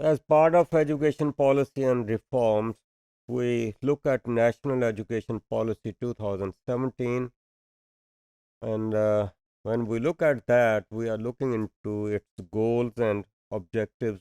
As part of education policy and reforms, we look at National Education Policy 2017, and when we look at that, we are looking into its goals and objectives.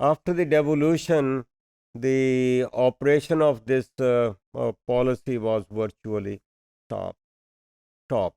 after the devolution, the operation of this policy was virtually stopped.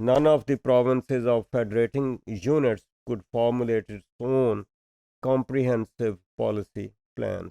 none of the provinces of federating units could formulate its own comprehensive policy plans.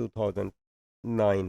2009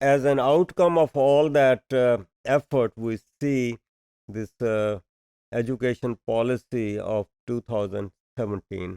as an outcome of all that effort, we see this education policy of 2017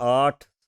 8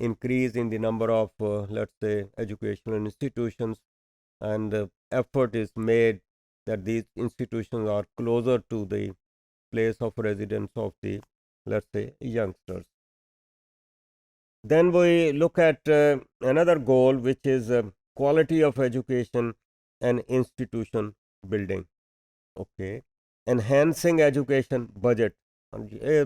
increase in the number of let's say educational institutions, and effort is made that these institutions are closer to the place of residence of the let's say youngsters. Then we look at another goal, which is quality of education and institution building. Okay, enhancing education budget.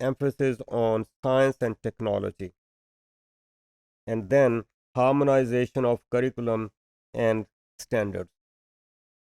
emphasis on science and technology, and then harmonization of curriculum and standards.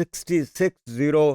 60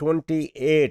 28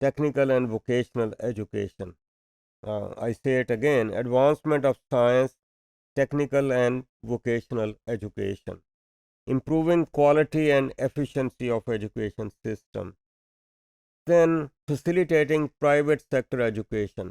technical and vocational education. I say it again, advancement of science, technical and vocational education. Improving quality and efficiency of education system. Then facilitating private sector education.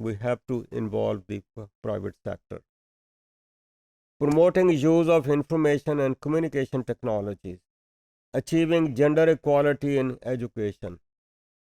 We have to involve the private sector. Promoting use of information and communication technologies, achieving gender equality in education.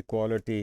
equality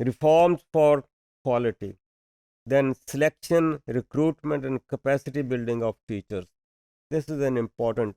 Reforms for quality, then selection, recruitment and capacity building of teachers. This is an important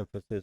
emphasis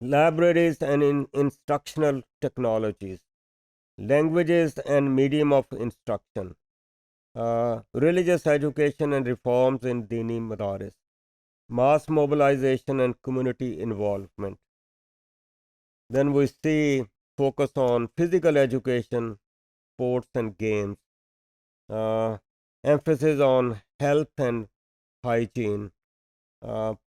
Libraries and instructional technologies, languages and medium of instruction, religious education and reforms in Dini Madaris, mass mobilization and community involvement. Then we see focus on physical education, sports and games, emphasis on health and hygiene.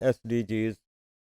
SDGs,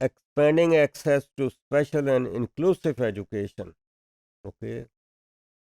expanding access to special and inclusive education. Okay,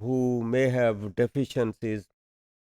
who may have deficiencies,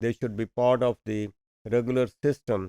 they should be part of the regular system.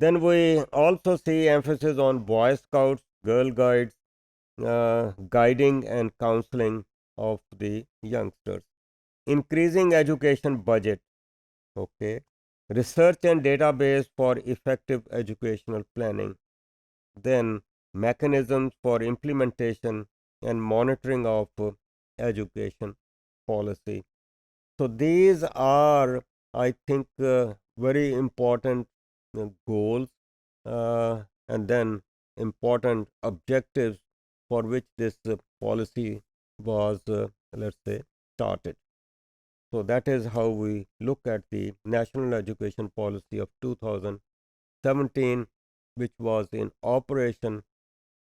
Then we also see emphasis on Boy Scouts, Girl Guides, guiding and counseling of the youngsters. Increasing education budget, okay. Research and database for effective educational planning. Then mechanisms for implementation and monitoring of education policy. So these are, I think, very important goals and then important objectives for which this policy was, let's say, started. So that is how we look at the National Education Policy of 2017, which was in operation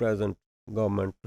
present government